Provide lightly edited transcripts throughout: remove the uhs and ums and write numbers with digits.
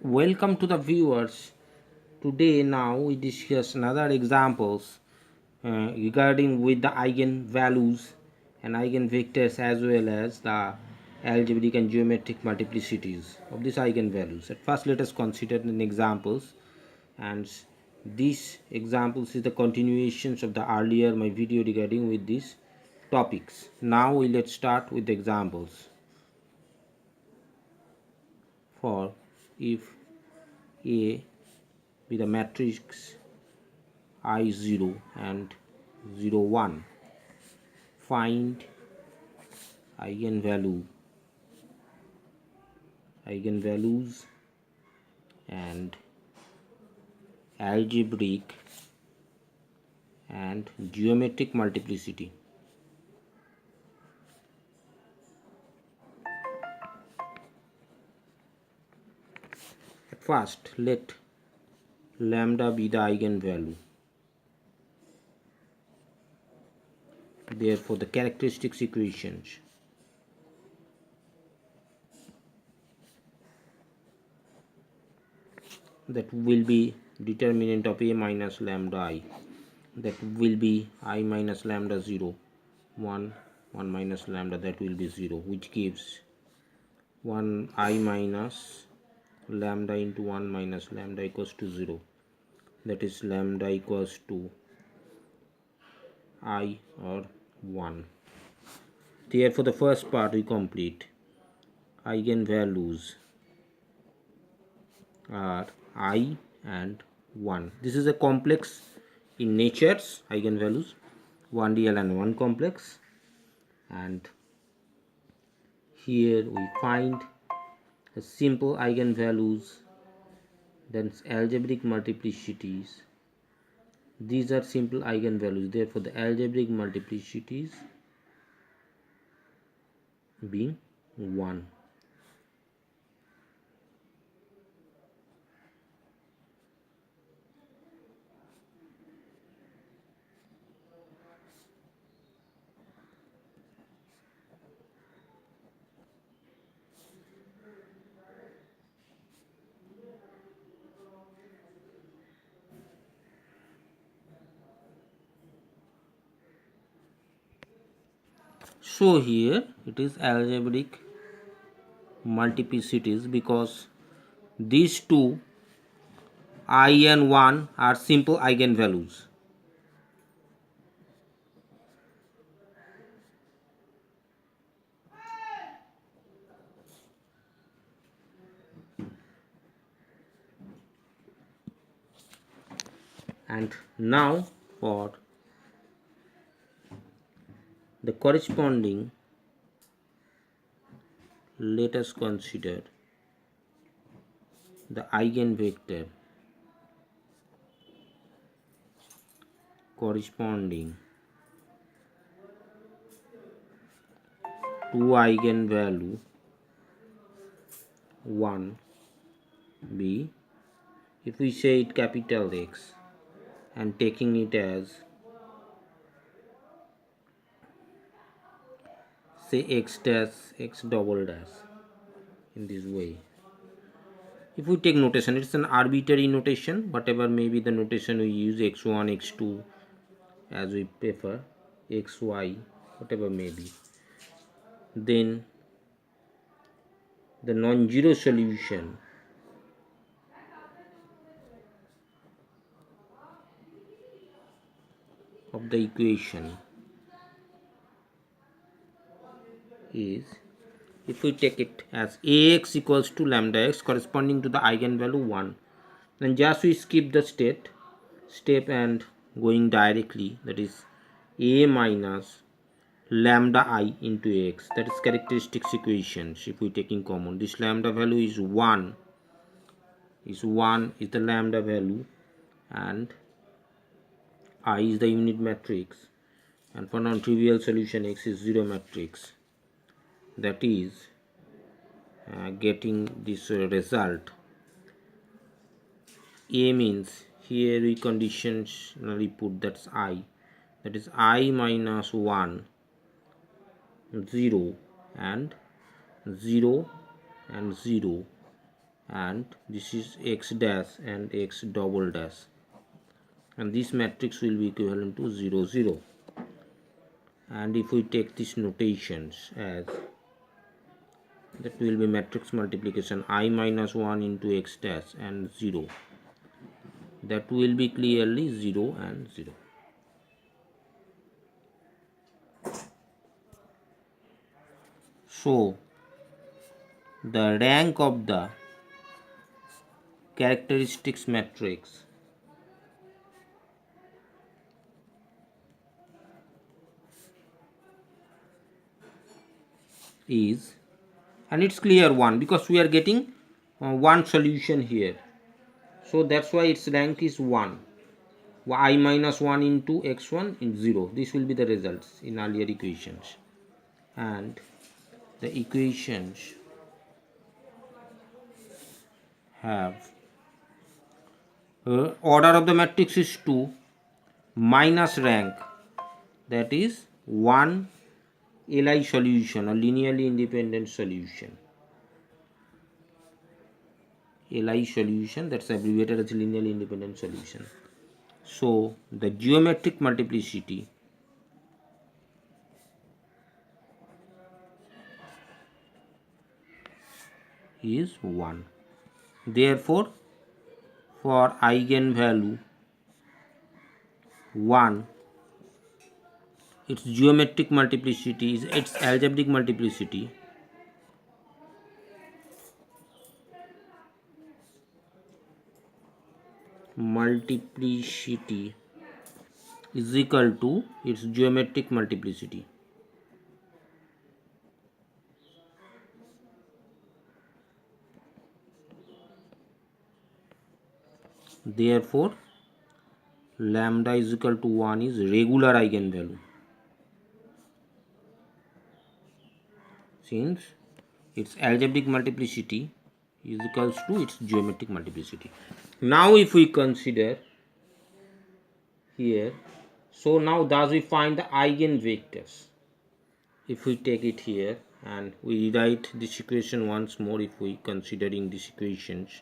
Welcome to the viewers. Today now we discuss another examples regarding with the eigenvalues and eigenvectors as well as the algebraic and geometric multiplicities of these eigenvalues. At first let us consider an examples, and these examples is the continuations of the earlier my video regarding with these topics. Now let's start with the examples. For if A with a matrix I0 and 0 1, find eigenvalues and algebraic and geometric multiplicity. At first let lambda be the eigenvalue. Therefore the characteristics equations that will be determinant of A minus lambda I, that will be I minus lambda 0, 1 minus lambda, that will be 0, which gives 1 I minus lambda into 1 minus lambda equals to 0, that is lambda equals to I or 1. Therefore the first part we complete. Eigenvalues are I and 1. This is a complex in nature's eigenvalues, 1 real and 1 complex, and here we find a simple eigenvalues, then algebraic multiplicities. These are simple eigenvalues, therefore the algebraic multiplicities being 1. So here it is algebraic multiplicities because these two I and 1 are simple eigenvalues. And now for the corresponding, let us consider the eigenvector corresponding to eigenvalue 1 be, if we say it capital X and taking it as say x dash x double dash, in this way. If we take notation, it's an arbitrary notation, whatever may be the notation we use, x1 x2 as we prefer, xy whatever may be, then the non-zero solution of the equation is, if we take it as ax equals to lambda x corresponding to the eigenvalue 1, then just we skip the step and going directly, that is a minus lambda I into x, that is characteristics equations. If we take in common, this lambda value is 1 is the lambda value, and I is the unit matrix, and for non-trivial solution x is 0 matrix. That is getting this result. A means here we conditionally put that's I, that is I minus 1 0 and 0 and 0 and this is x dash and x double dash, and this matrix will be equivalent to 0 0. And if we take these notations as that will be matrix multiplication I minus 1 into x dash and 0, that will be clearly 0 and 0. So the rank of the characteristics matrix is, and it's clear 1 because we are getting one solution here, so that's why its rank is 1. I minus 1 into x1 in 0, this will be the results in earlier equations, and the equations have order of the matrix is 2 minus rank, that is 1 Li solution or linearly independent solution. Li solution, that's abbreviated as linearly independent solution. So the geometric multiplicity is 1. Therefore, for eigenvalue 1, its geometric multiplicity is its algebraic multiplicity is equal to its geometric multiplicity. Therefore, lambda is equal to 1 is regular eigenvalue, since its algebraic multiplicity is equals to its geometric multiplicity. Now if we consider here, so now thus we find the eigenvectors. If we take it here and we rewrite this equation once more, if we considering these equations,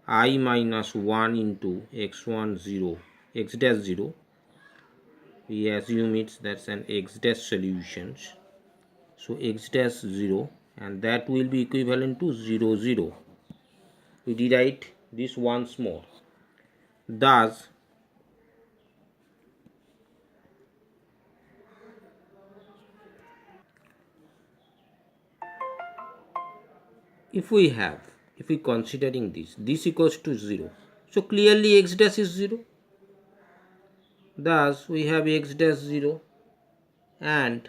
I minus 1 into x1 0 x dash 0, we assume it's that's an x dash solutions, so x dash 0, and that will be equivalent to 0 0. We rewrite this once more. Thus if we considering this equals to 0, so clearly x dash is 0. Thus we have x dash 0, and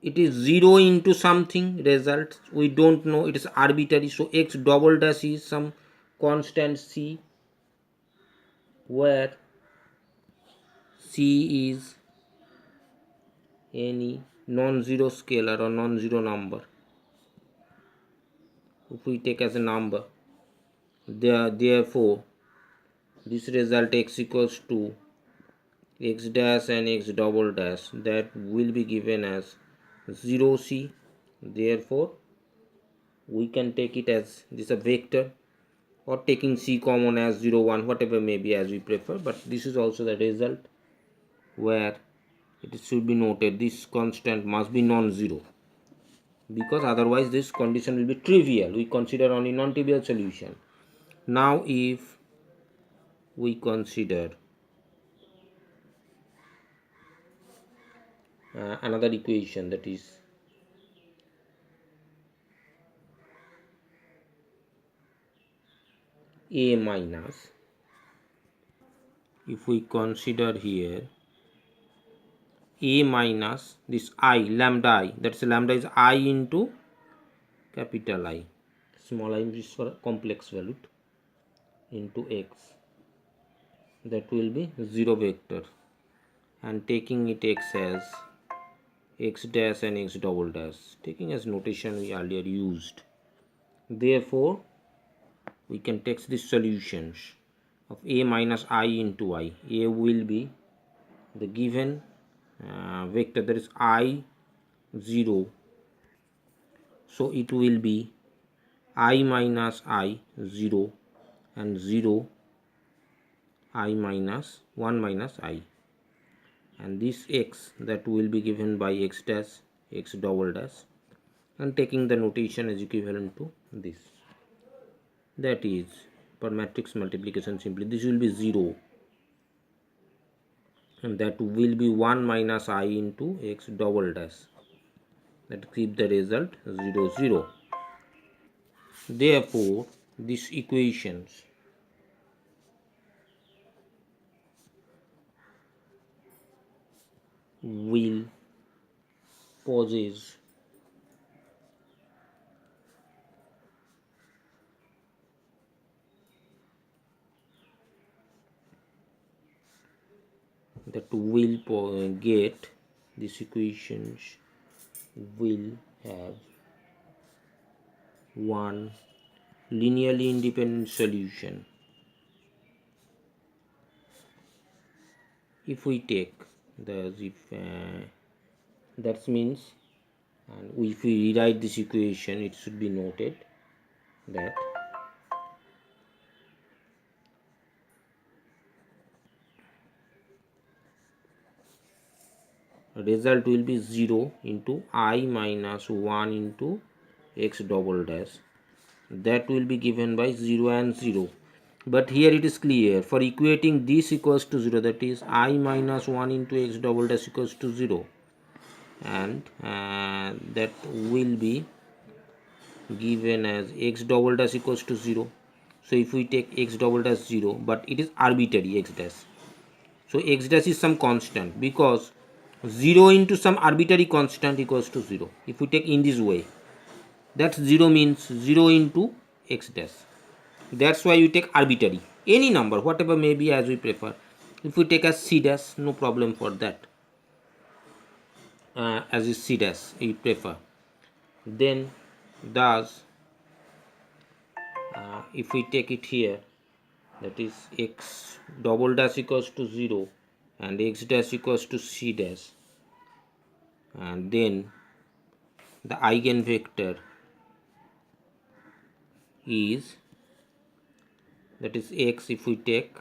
it is 0 into something result, we don't know, it is arbitrary, so x double dash is some constant c, where c is any non-zero scalar or non-zero number. If we take as a number, therefore this result x equals to x dash and x double dash, that will be given as 0c. Therefore we can take it as this a vector, or taking c common as 0 1, whatever may be as we prefer, but this is also the result, where it should be noted this constant must be non-zero, because otherwise this condition will be trivial. We consider only non-trivial solution. Now if we consider another equation, that is a minus, if we consider here a minus this I, lambda I, that's lambda is I into capital I, small I is for complex value, into x, that will be 0 vector, and taking it x as x dash and x double dash, taking as notation we earlier used. Therefore we can take these solutions of a minus I into I. A will be the given vector, that is I 0, so it will be I minus I 0 and 0 I minus 1 minus I, and this x that will be given by x dash x double dash, and taking the notation as equivalent to this, that is per matrix multiplication simply this will be 0 and that will be 1 minus I into x double dash, that keep the result 0 0. Therefore these equations will possess that will get these equations will have one linearly independent solution. If we take the that means, and if we rewrite this equation, it should be noted that result will be 0 into I minus 1 into x double dash, that will be given by 0 and 0. But here it is clear, for equating this equals to 0, that is I minus 1 into x double dash equals to 0, and that will be given as x double dash equals to 0. So if we take x double dash 0, but it is arbitrary x dash, so x dash is some constant, because 0 into some arbitrary constant equals to 0. If we take in this way, that 0 means 0 into x dash. That's why you take arbitrary, any number, whatever may be, as we prefer. If we take as c dash, no problem for that, as is c dash we prefer. Then thus if we take it here, that is x double dash equals to 0 and x dash equals to c dash, and then the eigenvector is, that is x, if we take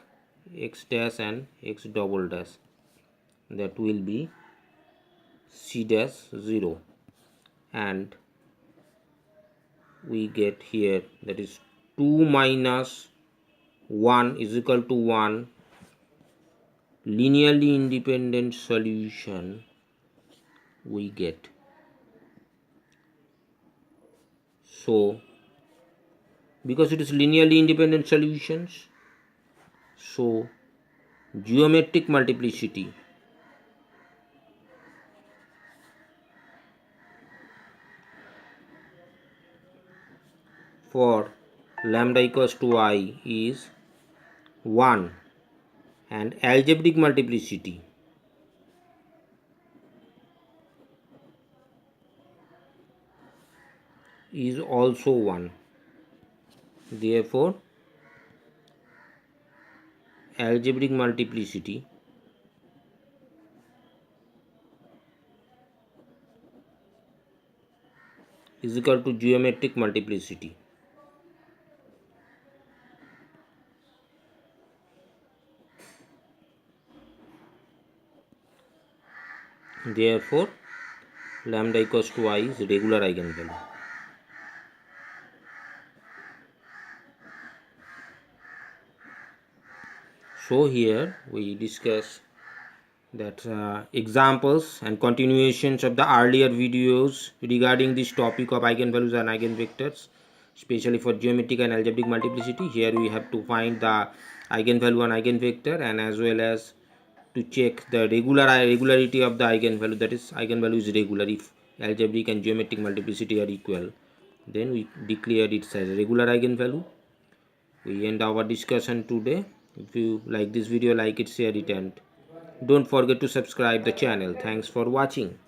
x dash and x double dash, that will be c dash 0, and we get here, that is 2 minus 1 is equal to 1 linearly independent solution we get. So because it is linearly independent solutions, so geometric multiplicity for lambda equals to I is 1, and algebraic multiplicity is also 1. Therefore algebraic multiplicity is equal to geometric multiplicity. Therefore lambda equals to I is regular eigenvalue. So here we discuss that examples and continuations of the earlier videos regarding this topic of eigenvalues and eigenvectors, especially for geometric and algebraic multiplicity. Here we have to find the eigenvalue and eigenvector, and as well as to check the regularity of the eigenvalue, that is eigenvalue is regular. If algebraic and geometric multiplicity are equal, then we declare it as a regular eigenvalue. We end our discussion today. If you like this video, like it, share it, and don't forget to subscribe the channel. Thanks for watching.